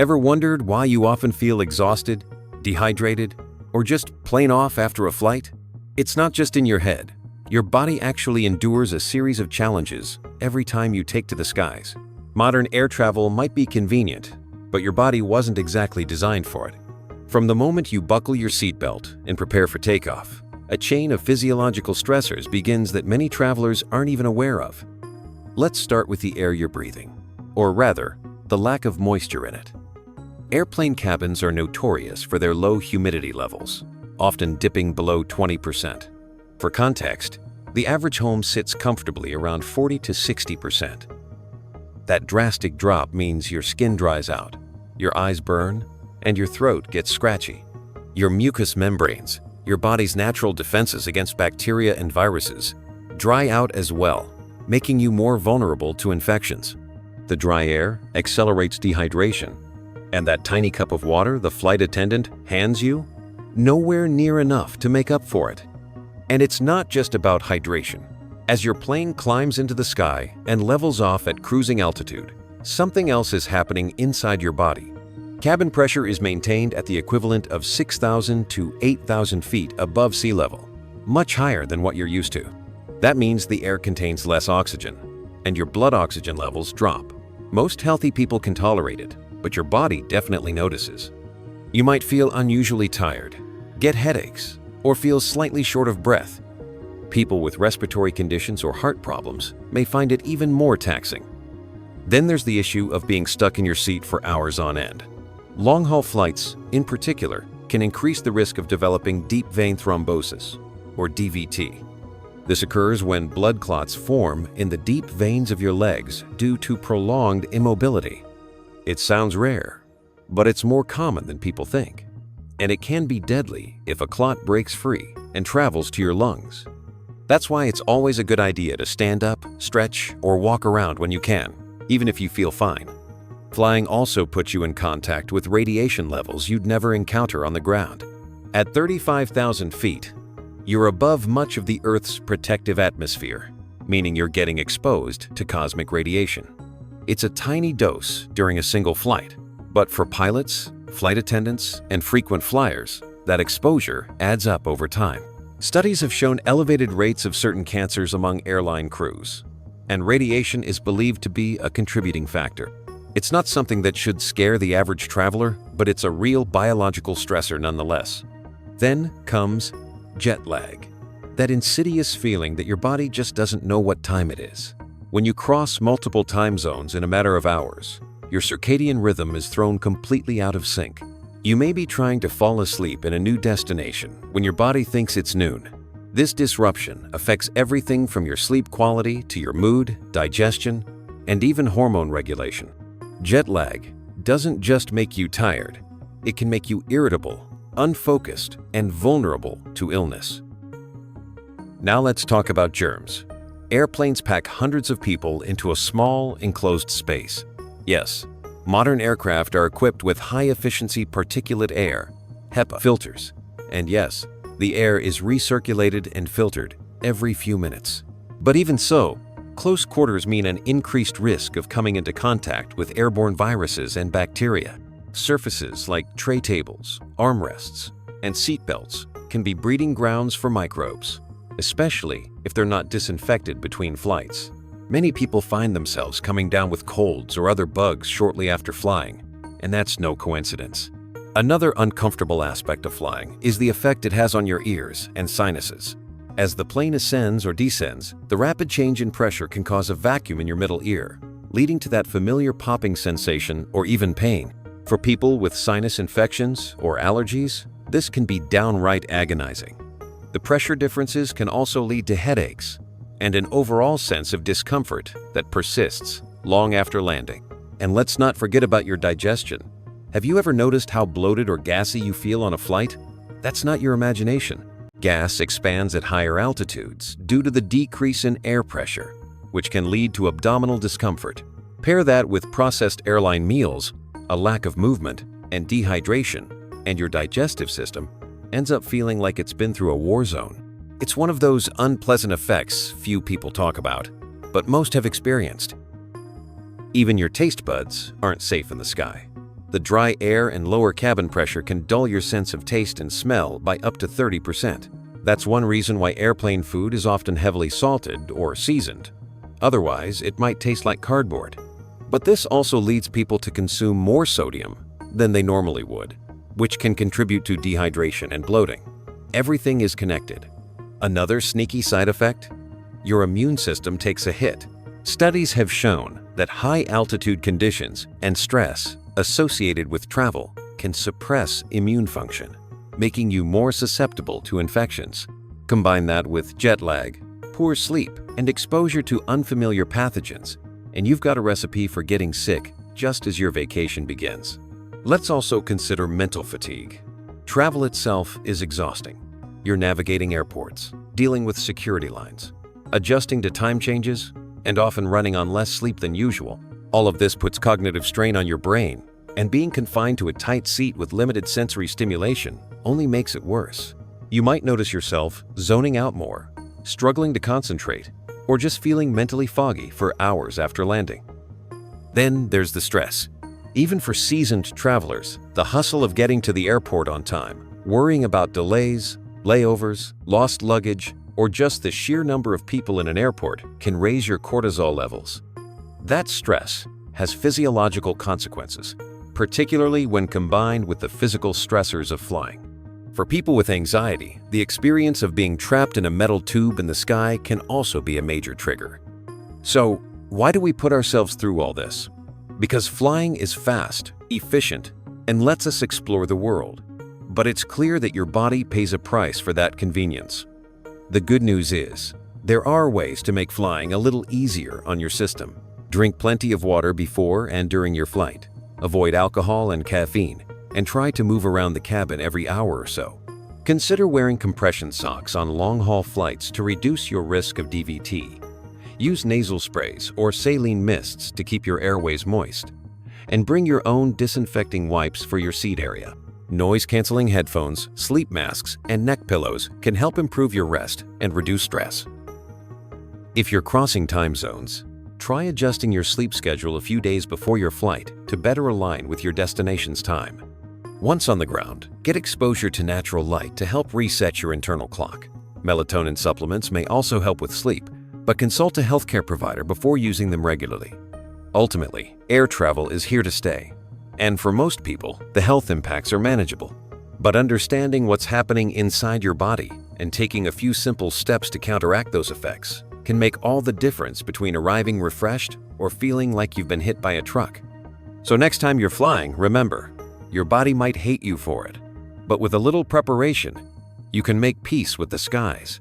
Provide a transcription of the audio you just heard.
Ever wondered why you often feel exhausted, dehydrated, or just plain off after a flight? It's not just in your head. Your body actually endures a series of challenges every time you take to the skies. Modern air travel might be convenient, but your body wasn't exactly designed for it. From the moment you buckle your seatbelt and prepare for takeoff, a chain of physiological stressors begins that many travelers aren't even aware of. Let's start with the air you're breathing, or rather, the lack of moisture in it. Airplane cabins are notorious for their low humidity levels, often dipping below 20%. For context, the average home sits comfortably around 40 to 60%. That drastic drop means your skin dries out, your eyes burn, and your throat gets scratchy. Your mucous membranes, your body's natural defenses against bacteria and viruses, dry out as well, making you more vulnerable to infections. The dry air accelerates dehydration, and that tiny cup of water the flight attendant hands you, nowhere near enough to make up for it. And it's not just about hydration. As your plane climbs into the sky and levels off at cruising altitude, something else is happening inside your body. Cabin pressure is maintained at the equivalent of 6,000 to 8,000 feet above sea level, much higher than what you're used to. That means the air contains less oxygen, and your blood oxygen levels drop. Most healthy people can tolerate it, but your body definitely notices. You might feel unusually tired, get headaches, or feel slightly short of breath. People with respiratory conditions or heart problems may find it even more taxing. Then there's the issue of being stuck in your seat for hours on end. Long-haul flights, in particular, can increase the risk of developing deep vein thrombosis, or DVT. This occurs when blood clots form in the deep veins of your legs due to prolonged immobility. It sounds rare, but it's more common than people think. And it can be deadly if a clot breaks free and travels to your lungs. That's why it's always a good idea to stand up, stretch, or walk around when you can, even if you feel fine. Flying also puts you in contact with radiation levels you'd never encounter on the ground. At 35,000 feet, you're above much of the Earth's protective atmosphere, meaning you're getting exposed to cosmic radiation. It's a tiny dose during a single flight, but for pilots, flight attendants, and frequent flyers, that exposure adds up over time. Studies have shown elevated rates of certain cancers among airline crews, and radiation is believed to be a contributing factor. It's not something that should scare the average traveler, but it's a real biological stressor nonetheless. Then comes jet lag, that insidious feeling that your body just doesn't know what time it is. When you cross multiple time zones in a matter of hours, your circadian rhythm is thrown completely out of sync. You may be trying to fall asleep in a new destination when your body thinks it's noon. This disruption affects everything from your sleep quality to your mood, digestion, and even hormone regulation. Jet lag doesn't just make you tired, it can make you irritable, unfocused, and vulnerable to illness. Now let's talk about germs. Airplanes pack hundreds of people into a small, enclosed space. Yes, modern aircraft are equipped with high-efficiency particulate air, HEPA filters. And yes, the air is recirculated and filtered every few minutes. But even so, close quarters mean an increased risk of coming into contact with airborne viruses and bacteria. Surfaces like tray tables, armrests, and seatbelts can be breeding grounds for microbes, especially if they're not disinfected between flights. Many people find themselves coming down with colds or other bugs shortly after flying, and that's no coincidence. Another uncomfortable aspect of flying is the effect it has on your ears and sinuses. As the plane ascends or descends, the rapid change in pressure can cause a vacuum in your middle ear, leading to that familiar popping sensation or even pain. For people with sinus infections or allergies, this can be downright agonizing. The pressure differences can also lead to headaches and an overall sense of discomfort that persists long after landing. And let's not forget about your digestion. Have you ever noticed how bloated or gassy you feel on a flight? That's not your imagination. Gas expands at higher altitudes due to the decrease in air pressure, which can lead to abdominal discomfort. Pair that with processed airline meals, a lack of movement, and dehydration, and your digestive system ends up feeling like it's been through a war zone. It's one of those unpleasant effects few people talk about, but most have experienced. Even your taste buds aren't safe in the sky. The dry air and lower cabin pressure can dull your sense of taste and smell by up to 30%. That's one reason why airplane food is often heavily salted or seasoned. Otherwise, it might taste like cardboard. But this also leads people to consume more sodium than they normally would, which can contribute to dehydration and bloating. Everything is connected. Another sneaky side effect? Your immune system takes a hit. Studies have shown that high-altitude conditions and stress associated with travel can suppress immune function, making you more susceptible to infections. Combine that with jet lag, poor sleep, and exposure to unfamiliar pathogens, and you've got a recipe for getting sick just as your vacation begins. Let's also consider mental fatigue. Travel itself is exhausting. You're navigating airports, dealing with security lines, adjusting to time changes, and often running on less sleep than usual. All of this puts cognitive strain on your brain, and being confined to a tight seat with limited sensory stimulation only makes it worse. You might notice yourself zoning out more, struggling to concentrate, or just feeling mentally foggy for hours after landing. Then there's the stress. Even for seasoned travelers, the hustle of getting to the airport on time, worrying about delays, layovers, lost luggage, or just the sheer number of people in an airport can raise your cortisol levels. That stress has physiological consequences, particularly when combined with the physical stressors of flying. For people with anxiety, the experience of being trapped in a metal tube in the sky can also be a major trigger. So, why do we put ourselves through all this? Because flying is fast, efficient, and lets us explore the world. But it's clear that your body pays a price for that convenience. The good news is, there are ways to make flying a little easier on your system. Drink plenty of water before and during your flight. Avoid alcohol and caffeine, and try to move around the cabin every hour or so. Consider wearing compression socks on long-haul flights to reduce your risk of DVT. Use nasal sprays or saline mists to keep your airways moist. And bring your own disinfecting wipes for your seat area. Noise-canceling headphones, sleep masks, and neck pillows can help improve your rest and reduce stress. If you're crossing time zones, try adjusting your sleep schedule a few days before your flight to better align with your destination's time. Once on the ground, get exposure to natural light to help reset your internal clock. Melatonin supplements may also help with sleep, but consult a healthcare provider before using them regularly. Ultimately, air travel is here to stay, and for most people, the health impacts are manageable. But understanding what's happening inside your body and taking a few simple steps to counteract those effects can make all the difference between arriving refreshed or feeling like you've been hit by a truck. So next time you're flying, remember, your body might hate you for it, but with a little preparation, you can make peace with the skies.